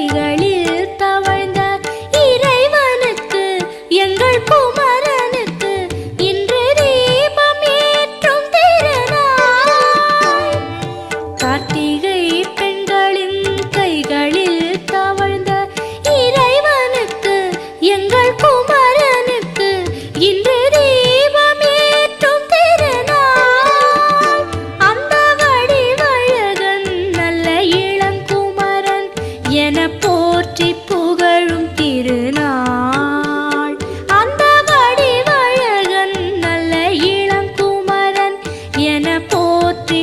கைகளில் தவழ்ந்த இறைவனுக்கு எங்கள் குமரனுக்கு இன்று தீபம் ஏற்றும் திருநாள். கார்த்திகை பெண்களின் கைகளில் தவழ்ந்த இறைவனுக்கு எங்கள் குமரனுக்கு இன்று தீபம் ஏற்றும் திருநாள். அந்த வடிவழகன் நல்ல இளங்குமரன் என போற்றி புகழும் திருநாள். அந்த வடிவழகன் நல்ல இளங்குமரன் என போற்றி